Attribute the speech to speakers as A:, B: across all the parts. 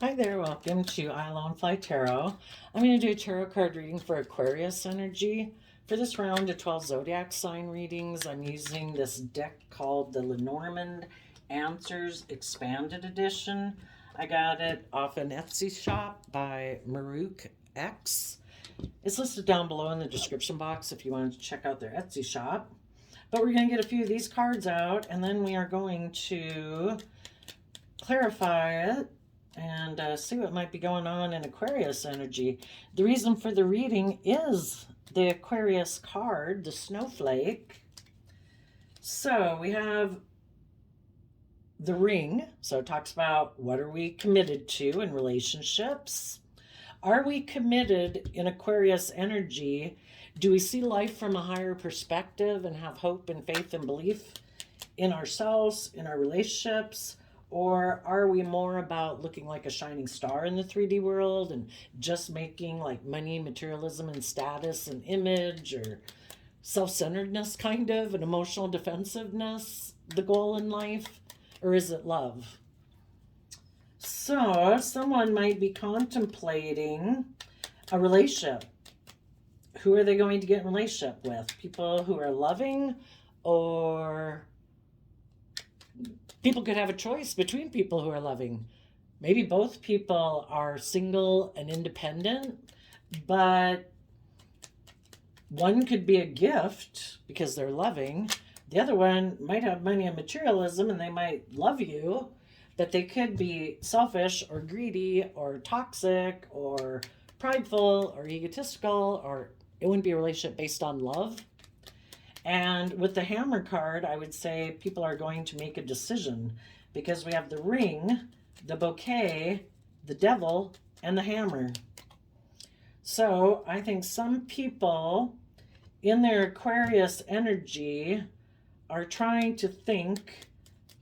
A: Hi there, welcome to I Alone Fly Tarot. I'm going to do a tarot card reading for Aquarius energy. For this round of 12 zodiac sign readings, I'm using this deck called the Lenormand Answers Expanded Edition. I got it off an Etsy shop by Maruk X. It's listed down below in the description box if you wanted to check out their Etsy shop. But we're going to get a few of these cards out, and then we are going to clarify it and see what might be going on in Aquarius energy. The reason for the reading is the Aquarius card, the snowflake. So we have the ring. So it talks about what are we committed to in relationships. Are we committed in Aquarius energy? Do we see life from a higher perspective and have hope and faith and belief in ourselves, in our relationships? Or are we more about looking like a shining star in the 3D world and just making like money, materialism, and status and image, or self-centeredness, kind of, and emotional defensiveness the goal in life? Or is it love? So someone might be contemplating a relationship. Who are they going to get in a relationship with? People who are loving, or people could have a choice between people who are loving. Maybe both people are single and independent, but one could be a gift because they're loving. The other one might have money and materialism and they might love you, but they could be selfish or greedy or toxic or prideful or egotistical, or it wouldn't be a relationship based on love. And with the hammer card, I would say people are going to make a decision because we have the ring, the bouquet, the devil, and the hammer. So I think some people in their Aquarius energy are trying to think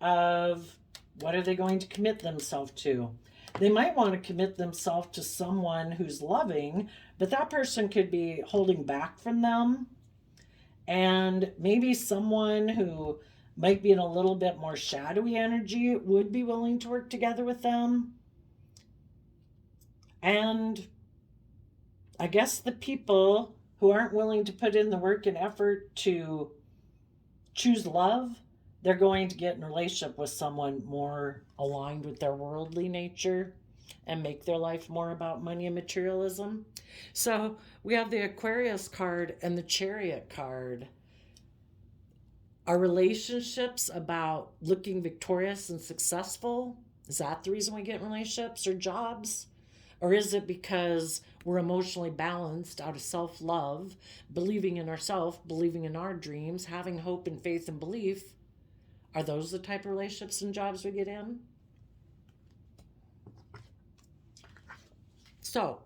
A: of what are they going to commit themselves to. They might want to commit themselves to someone who's loving, but that person could be holding back from them. And maybe someone who might be in a little bit more shadowy energy would be willing to work together with them. And I guess the people who aren't willing to put in the work and effort to choose love, they're going to get in a relationship with someone more aligned with their worldly nature and make their life more about money and materialism. So we have the Aquarius card and the Chariot card. Are relationships about looking victorious and successful? Is that the reason we get in relationships or jobs? Or is it because we're emotionally balanced out of self-love, believing in ourselves, believing in our dreams, having hope and faith and belief? Are those the type of relationships and jobs we get in? So,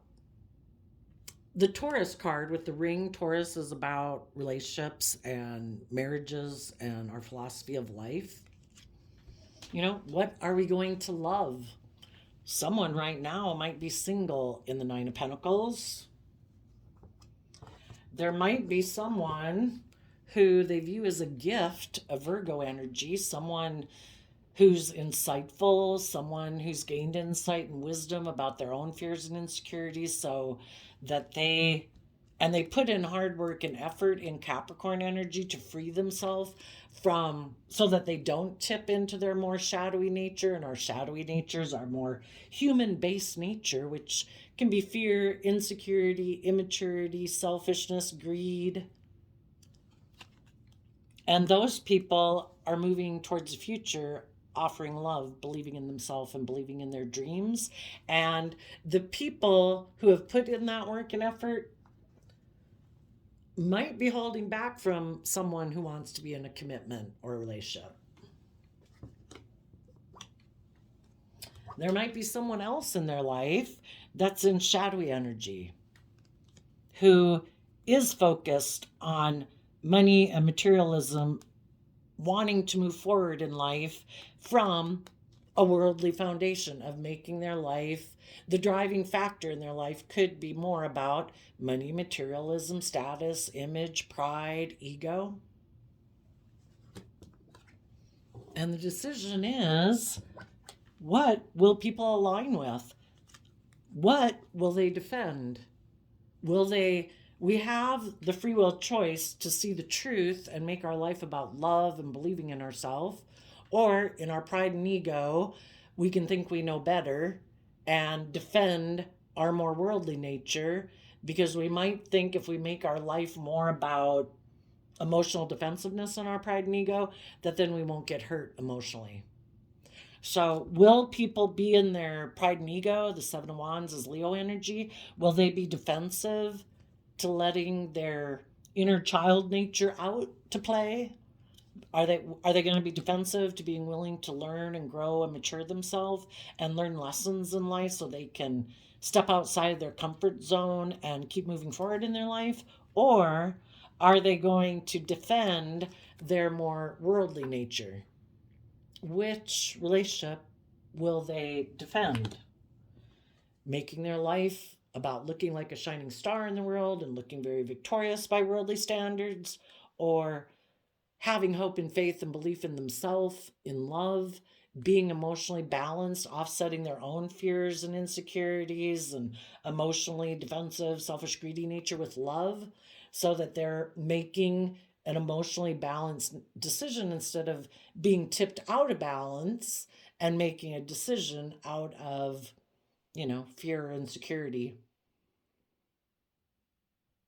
A: the Taurus card with the ring, Taurus is about relationships and marriages and our philosophy of life. You know, what are we going to love? Someone right now might be single in the Nine of Pentacles. There might be someone who they view as a gift, a Virgo energy, someone who's insightful, someone who's gained insight and wisdom about their own fears and insecurities, so that they put in hard work and effort in Capricorn energy to free themselves from, so that they don't tip into their more shadowy nature. And our shadowy natures are more human-based nature, which can be fear, insecurity, immaturity, selfishness, greed. And those people are moving towards the future, offering love, believing in themselves and believing in their dreams. And the people who have put in that work and effort might be holding back from someone who wants to be in a commitment or a relationship. There might be someone else in their life that's in shadowy energy who is focused on money and materialism, wanting to move forward in life from a worldly foundation of making their life, the driving factor in their life could be more about money, materialism, status, image, pride, ego. And the decision is, what will people align with? What will they defend? Will they? We have the free will choice to see the truth and make our life about love and believing in ourselves, or in our pride and ego, we can think we know better and defend our more worldly nature, because we might think if we make our life more about emotional defensiveness in our pride and ego, that then we won't get hurt emotionally. So, will people be in their pride and ego? The Seven of Wands is Leo energy. Will they be defensive to letting their inner child nature out to play? Are they going to be defensive to being willing to learn and grow and mature themselves and learn lessons in life so they can step outside their comfort zone and keep moving forward in their life? Or are they going to defend their more worldly nature? Which relationship will they defend? Making their life about looking like a shining star in the world and looking very victorious by worldly standards, or having hope and faith and belief in themselves, in love, being emotionally balanced, offsetting their own fears and insecurities and emotionally defensive, selfish, greedy nature with love, so that they're making an emotionally balanced decision instead of being tipped out of balance and making a decision out of, fear or insecurity.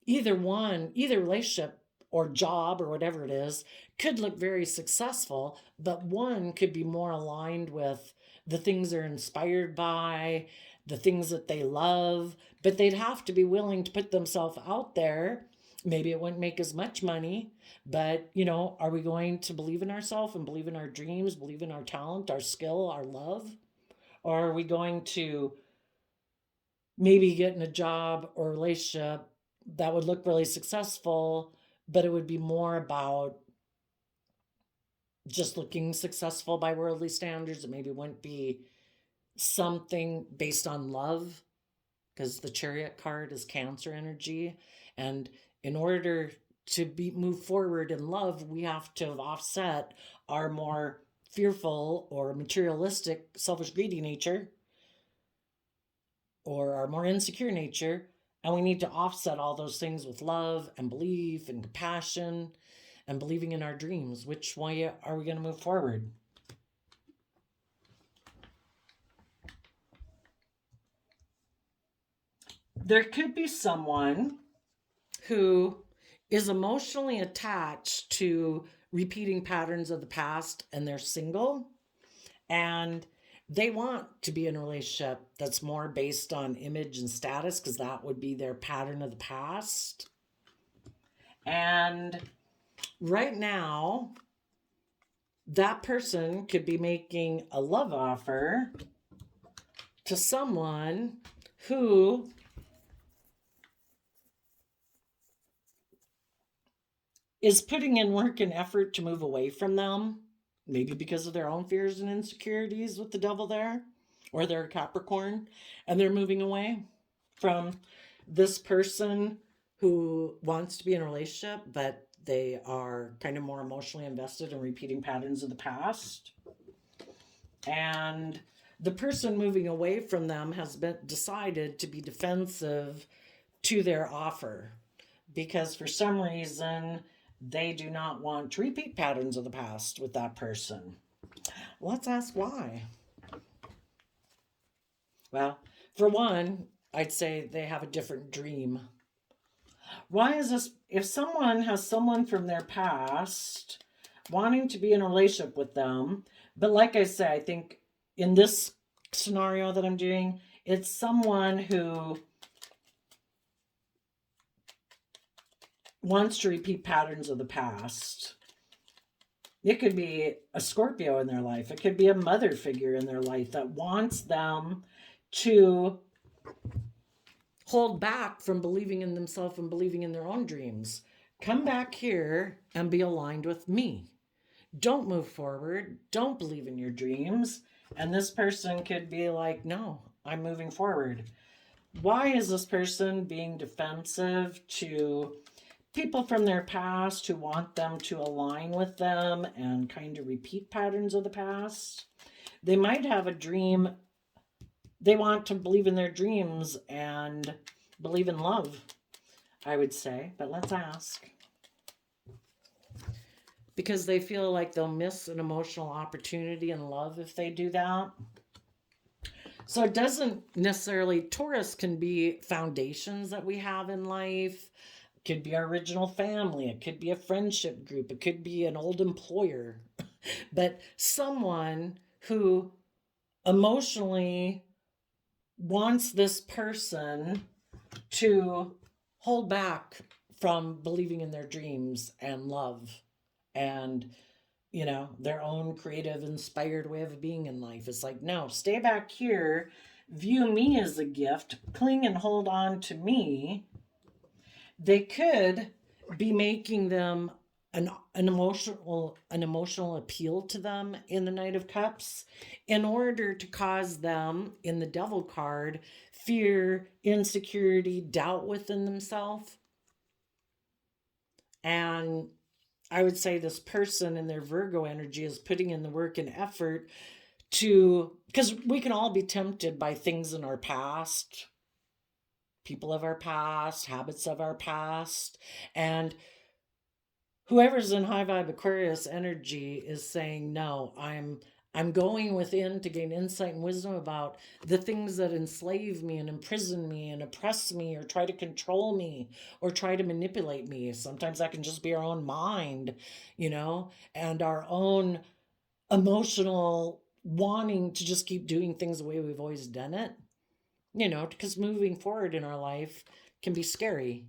A: Either one, either relationship or job or whatever it is could look very successful, but one could be more aligned with the things they're inspired by, the things that they love, but they'd have to be willing to put themselves out there. Maybe it wouldn't make as much money, but are we going to believe in ourselves and believe in our dreams, believe in our talent, our skill, our love? Or are we going to maybe get in a job or relationship that would look really successful, but it would be more about just looking successful by worldly standards? It maybe wouldn't be something based on love, because the Chariot card is Cancer energy. And in order to move forward in love, we have to offset our more fearful or materialistic, selfish, greedy nature, or our more insecure nature. And we need to offset all those things with love and belief and compassion and believing in our dreams. Which way are we going to move forward? There could be someone who is emotionally attached to repeating patterns of the past, and they're single, and they want to be in a relationship that's more based on image and status, because that would be their pattern of the past. And right now, that person could be making a love offer to someone who is putting in work and effort to move away from them, maybe because of their own fears and insecurities with the devil there, or they're a Capricorn and they're moving away from this person who wants to be in a relationship, but they are kind of more emotionally invested in repeating patterns of the past. And the person moving away from them has been decided to be defensive to their offer, because for some reason they do not want to repeat patterns of the past with that person. Let's ask why. Well, for one, I'd say they have a different dream. Why is this? If someone has someone from their past wanting to be in a relationship with them, but like I say, I think in this scenario that I'm doing, it's someone who wants to repeat patterns of the past. It could be a Scorpio in their life. It could be a mother figure in their life that wants them to hold back from believing in themselves and believing in their own dreams. Come back here and be aligned with me. Don't move forward. Don't believe in your dreams. And this person could be like, no, I'm moving forward. Why is this person being defensive to people from their past who want them to align with them and kind of repeat patterns of the past? They might have a dream they want to believe in their dreams and believe in love, I would say. But let's ask. Because they feel like they'll miss an emotional opportunity in love if they do that. So it doesn't necessarily, Taurus can be foundations that we have in life. It could be our original family. It could be a friendship group. It could be an old employer. But someone who emotionally wants this person to hold back from believing in their dreams and love and, you know, their own creative, inspired way of being in life. It's like, no, stay back here, view me as a gift, cling and hold on to me. They could be making them an emotional appeal to them in the Knight of Cups in order to cause them, in the Devil card, fear, insecurity, doubt within themselves. And I would say this person in their Virgo energy is putting in the work and effort to, because we can all be tempted by things in our past, people of our past, habits of our past, and whoever's in high vibe Aquarius energy is saying, no, I'm going within to gain insight and wisdom about the things that enslave me and imprison me and oppress me or try to control me or try to manipulate me. Sometimes that can just be our own mind, you know, and our own emotional wanting to just keep doing things the way we've always done it, you know, because moving forward in our life can be scary.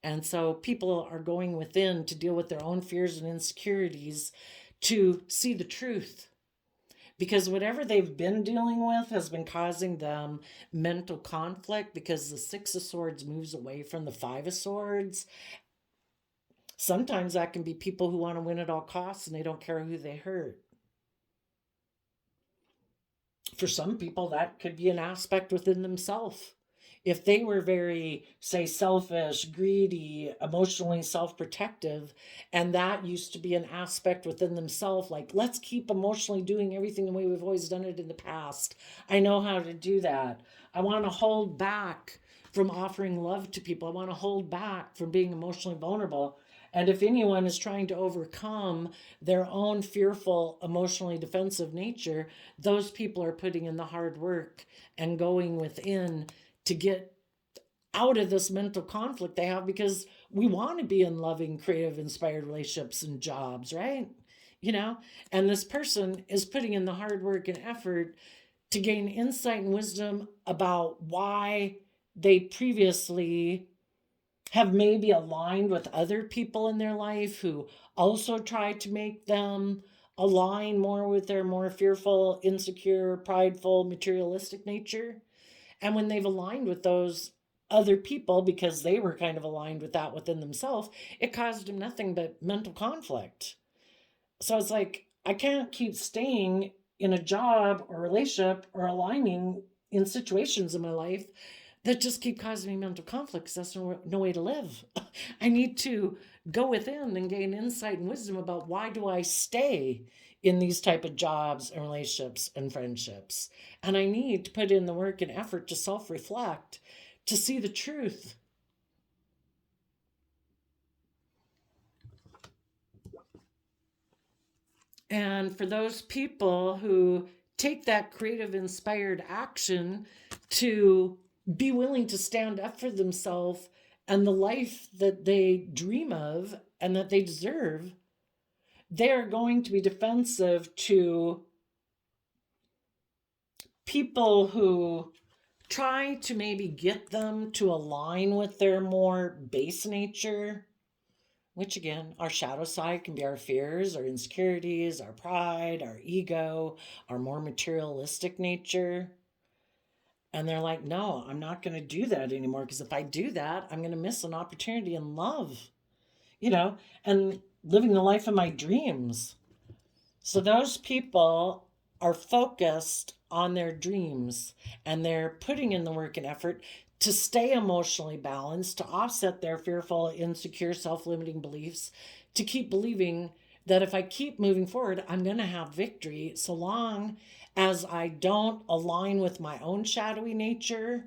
A: And so people are going within to deal with their own fears and insecurities to see the truth. Because whatever they've been dealing with has been causing them mental conflict, because the Six of Swords moves away from the Five of Swords. Sometimes that can be people who want to win at all costs and they don't care who they hurt. For some people, that could be an aspect within themselves. If they were very, say, selfish, greedy, emotionally self-protective, and that used to be an aspect within themselves, like, let's keep emotionally doing everything the way we've always done it in the past. I know how to do that. I want to hold back from offering love to people. I want to hold back from being emotionally vulnerable. And if anyone is trying to overcome their own fearful, emotionally defensive nature, those people are putting in the hard work and going within to get out of this mental conflict they have, because we want to be in loving, creative, inspired relationships and jobs, right? You know, and this person is putting in the hard work and effort to gain insight and wisdom about why they previously have maybe aligned with other people in their life who also tried to make them align more with their more fearful, insecure, prideful, materialistic nature. And when they've aligned with those other people, because they were kind of aligned with that within themselves, it caused them nothing but mental conflict. So it's like, I can't keep staying in a job or relationship or aligning in situations in my life that just keep causing me mental conflict, because that's no way to live. I need to go within and gain insight and wisdom about why do I stay in these type of jobs and relationships and friendships. And I need to put in the work and effort to self-reflect, to see the truth. And for those people who take that creative, inspired action to be willing to stand up for themselves and the life that they dream of and that they deserve, they are going to be defensive to people who try to maybe get them to align with their more base nature, which again, our shadow side can be our fears, our insecurities, our pride, our ego, our more materialistic nature. And they're like, no, I'm not going to do that anymore, because if I do that, I'm going to miss an opportunity in love, you know, and living the life of my dreams. So those people are focused on their dreams, and they're putting in the work and effort to stay emotionally balanced, to offset their fearful, insecure, self-limiting beliefs, to keep believing that if I keep moving forward, I'm going to have victory, so long as I don't align with my own shadowy nature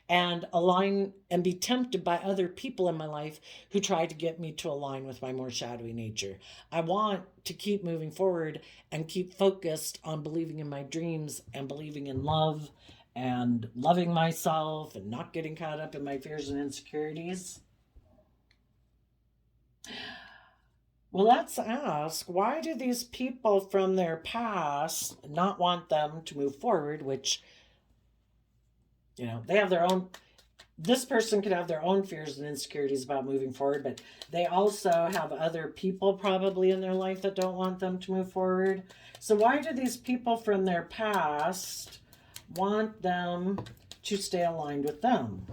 A: and align and be tempted by other people in my life who try to get me to align with my more shadowy nature. I want to keep moving forward and keep focused on believing in my dreams and believing in love and loving myself and not getting caught up in my fears and insecurities. Well, let's ask, why do these people from their past not want them to move forward, which, they have their own, this person could have their own fears and insecurities about moving forward, but they also have other people probably in their life that don't want them to move forward. So why do these people from their past want them to stay aligned with them?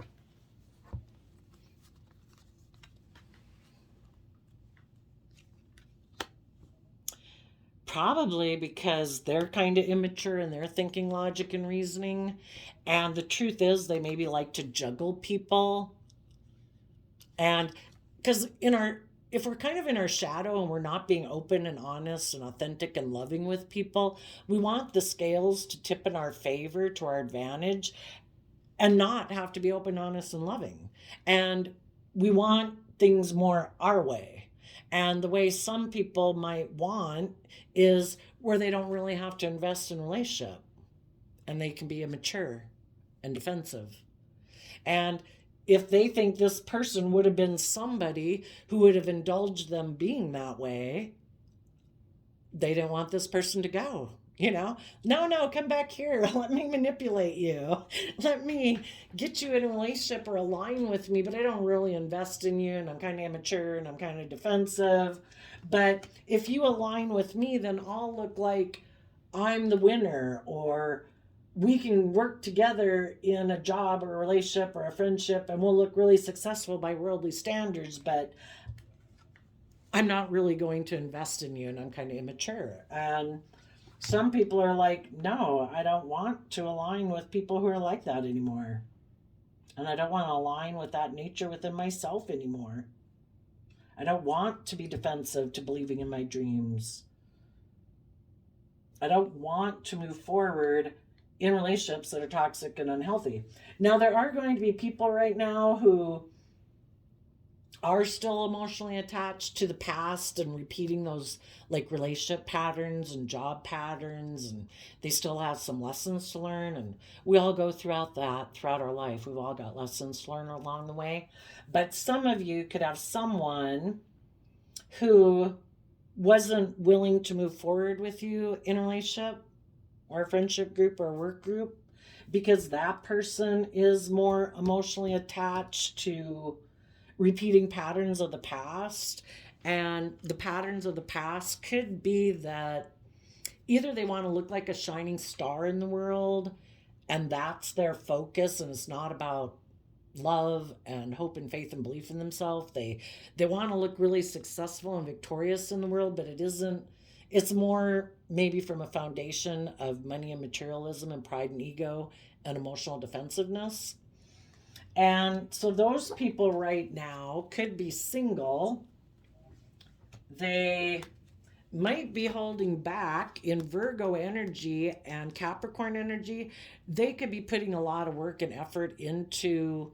A: Probably because they're kind of immature in their thinking, logic, and reasoning. And the truth is, they maybe like to juggle people. And because if we're kind of in our shadow and we're not being open and honest and authentic and loving with people, we want the scales to tip in our favor, to our advantage, and not have to be open, honest, and loving. And we want things more our way. And the way some people might want is where they don't really have to invest in a relationship and they can be immature and defensive. And if they think this person would have been somebody who would have indulged them being that way, they didn't want this person to go. No, come back here. Let me manipulate you. Let me get you in a relationship or align with me, but I don't really invest in you, and I'm kind of immature and I'm kind of defensive. But if you align with me, then I'll look like I'm the winner, or we can work together in a job or a relationship or a friendship and we'll look really successful by worldly standards, but I'm not really going to invest in you and I'm kind of immature. And some people are like, no, I don't want to align with people who are like that anymore. And I don't want to align with that nature within myself anymore. I don't want to be defensive to believing in my dreams. I don't want to move forward in relationships that are toxic and unhealthy. Now, there are going to be people right now who are still emotionally attached to the past and repeating those like relationship patterns and job patterns, and they still have some lessons to learn, and we all go throughout our life. We've all got lessons to learn along the way. But some of you could have someone who wasn't willing to move forward with you in a relationship or a friendship group or a work group because that person is more emotionally attached to repeating patterns of the past. And the patterns of the past could be that either they want to look like a shining star in the world and that's their focus, and it's not about love and hope and faith and belief in themselves. They want to look really successful and victorious in the world, but it's more maybe from a foundation of money and materialism and pride and ego and emotional defensiveness. And so those people right now could be single. They might be holding back in Virgo energy and Capricorn energy. They could be putting a lot of work and effort into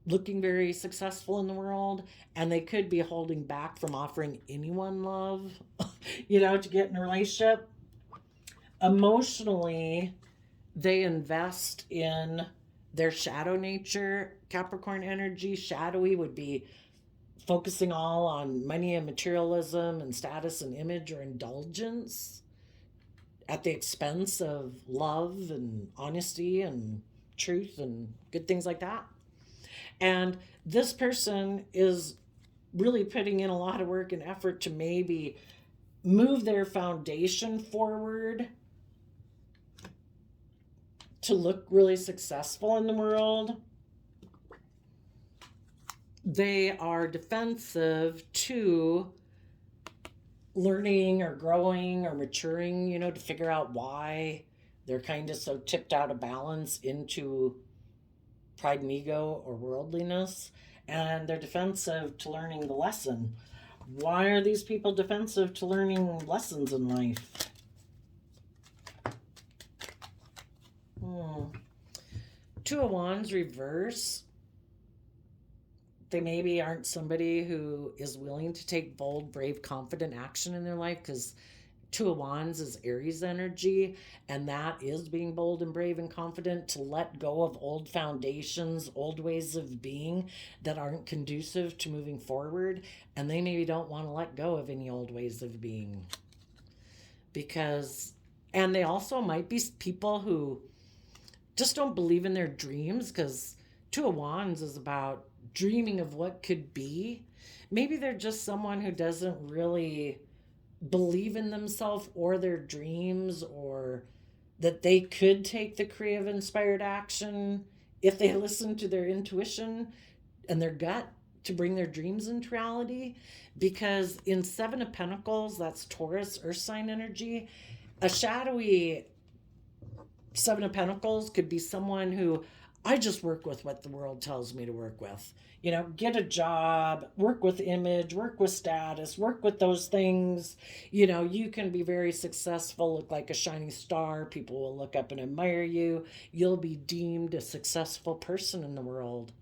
A: looking very successful in the world, and they could be holding back from offering anyone love, to get in a relationship. Emotionally, they invest in their shadow nature. Capricorn energy, shadowy, would be focusing all on money and materialism and status and image or indulgence at the expense of love and honesty and truth and good things like that. And this person is really putting in a lot of work and effort to maybe move their foundation forward to look really successful in the world. They are defensive to learning or growing or maturing, to figure out why they're kind of so tipped out of balance into pride and ego or worldliness. And they're defensive to learning the lesson. Why are these people defensive to learning lessons in life? Two of Wands reverse, they maybe aren't somebody who is willing to take bold, brave, confident action in their life, because Two of Wands is Aries energy, and that is being bold and brave and confident to let go of old foundations, old ways of being that aren't conducive to moving forward. And they maybe don't want to let go of any old ways of being. Because, and they also might be people who just don't believe in their dreams, because Two of Wands is about dreaming of what could be. Maybe they're just someone who doesn't really believe in themselves or their dreams, or that they could take the creative inspired action if they listen to their intuition and their gut to bring their dreams into reality. Because in Seven of Pentacles, that's Taurus earth sign energy, a shadowy Seven of Pentacles could be someone who, I just work with what the world tells me to work with. Get a job, work with image, work with status, work with those things. You can be very successful, look like a shining star. People will look up and admire you. You'll be deemed a successful person in the world.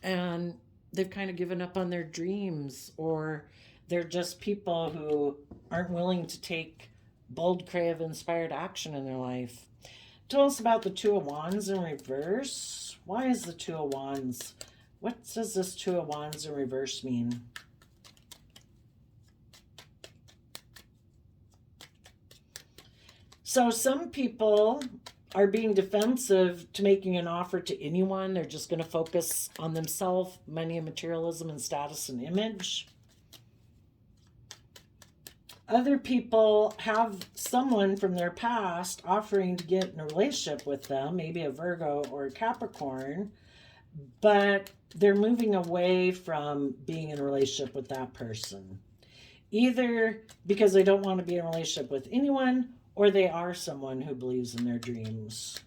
A: And they've kind of given up on their dreams, or they're just people who aren't willing to take bold, creative, inspired action in their life. Tell us about the Two of Wands in reverse. Why is the Two of Wands? What does this Two of Wands in reverse mean? So some people are being defensive to making an offer to anyone. They're just going to focus on themselves, money and materialism and status and image. Other people have someone from their past offering to get in a relationship with them, maybe a Virgo or a Capricorn, but they're moving away from being in a relationship with that person. Either because they don't want to be in a relationship with anyone, or they are someone who believes in their dreams.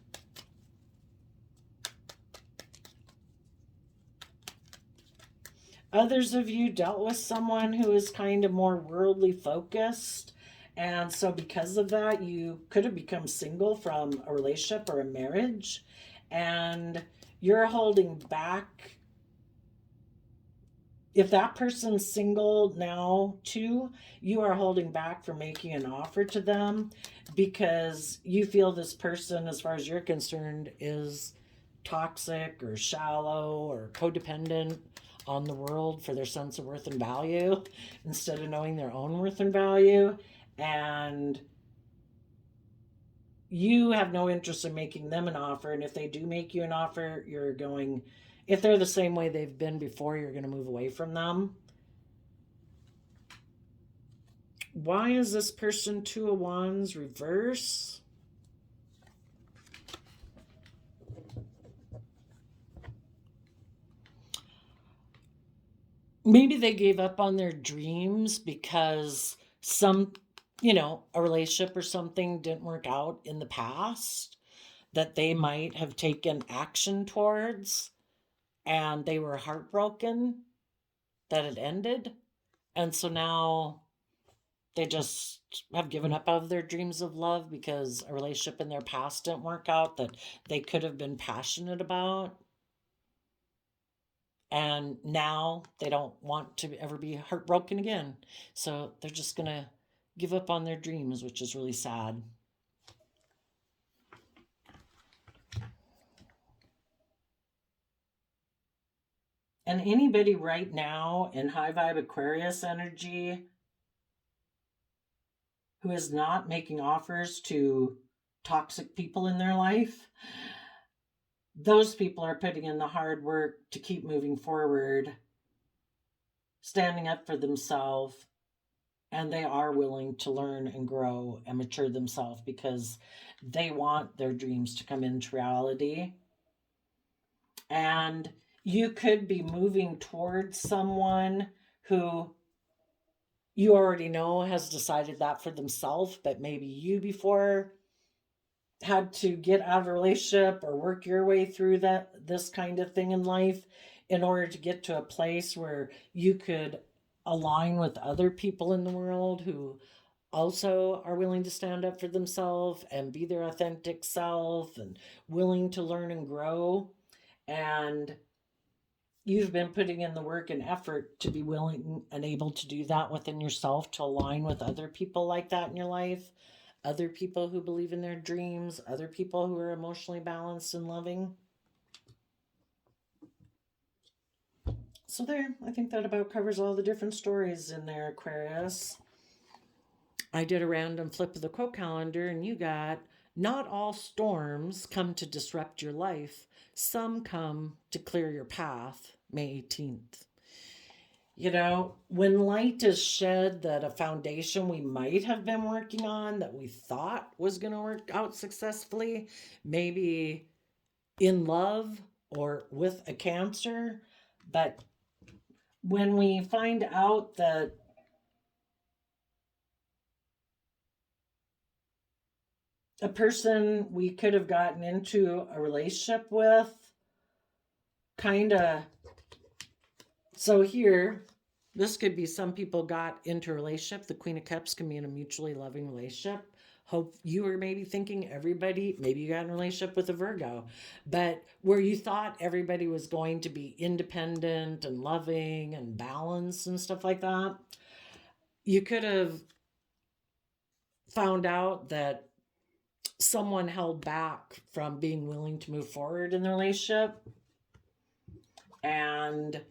A: Others of you dealt with someone who is kind of more worldly focused. And so because of that, you could have become single from a relationship or a marriage. And you're holding back. If that person's single now too, you are holding back from making an offer to them because you feel this person, as far as you're concerned, is toxic or shallow or codependent on the world for their sense of worth and value instead of knowing their own worth and value. And you have no interest in making them an offer. And if they do make you an offer, you're going, if they're the same way they've been before, you're going to move away from them. Why is this person Two of Wands reverse? Maybe they gave up on their dreams because a relationship or something didn't work out in the past that they might have taken action towards, and they were heartbroken that it ended. And so now they just have given up of their dreams of love because a relationship in their past didn't work out that they could have been passionate about. And now they don't want to ever be heartbroken again. So they're just going to give up on their dreams, which is really sad. And anybody right now in high vibe Aquarius energy who is not making offers to toxic people in their life, those people are putting in the hard work to keep moving forward, standing up for themselves, and they are willing to learn and grow and mature themselves because they want their dreams to come into reality. And you could be moving towards someone who you already know has decided that for themselves, but maybe you before had to get out of a relationship or work your way through this kind of thing in life in order to get to a place where you could align with other people in the world who also are willing to stand up for themselves and be their authentic self and willing to learn and grow. And you've been putting in the work and effort to be willing and able to do that within yourself, to align with other people like that in your life, other people who believe in their dreams, other people who are emotionally balanced and loving. So there, I think that about covers all the different stories in there, Aquarius. I did a random flip of the quote calendar, and you got, not all storms come to disrupt your life. Some come to clear your path. May 18th. You know, when light is shed that a foundation we might have been working on that we thought was going to work out successfully, maybe in love or with a Cancer, but when we find out that a person we could have gotten into a relationship with kind of, so here, this could be some people got into a relationship. The Queen of Cups can be in a mutually loving relationship. Hope you were maybe thinking everybody, maybe you got in a relationship with a Virgo, but where you thought everybody was going to be independent and loving and balanced and stuff like that, you could have found out that someone held back from being willing to move forward in the relationship, and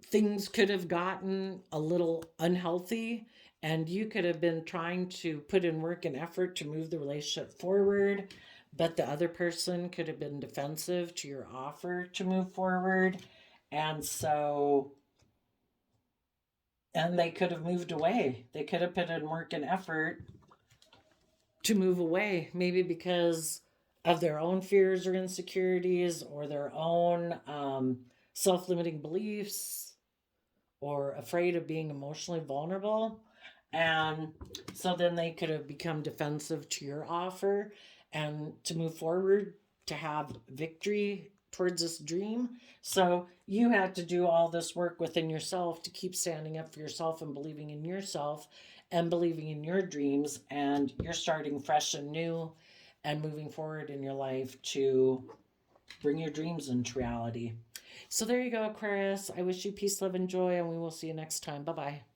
A: things could have gotten a little unhealthy, and you could have been trying to put in work and effort to move the relationship forward, but the other person could have been defensive to your offer to move forward. And so, and they could have moved away. They could have put in work and effort to move away, maybe because of their own fears or insecurities or their own self-limiting beliefs, or afraid of being emotionally vulnerable. And so then they could have become defensive to your offer and to move forward, to have victory towards this dream. So you had to do all this work within yourself to keep standing up for yourself and believing in yourself and believing in your dreams. And you're starting fresh and new and moving forward in your life to bring your dreams into reality. So there you go, Aquarius. I wish you peace, love, and joy, and we will see you next time. Bye-bye.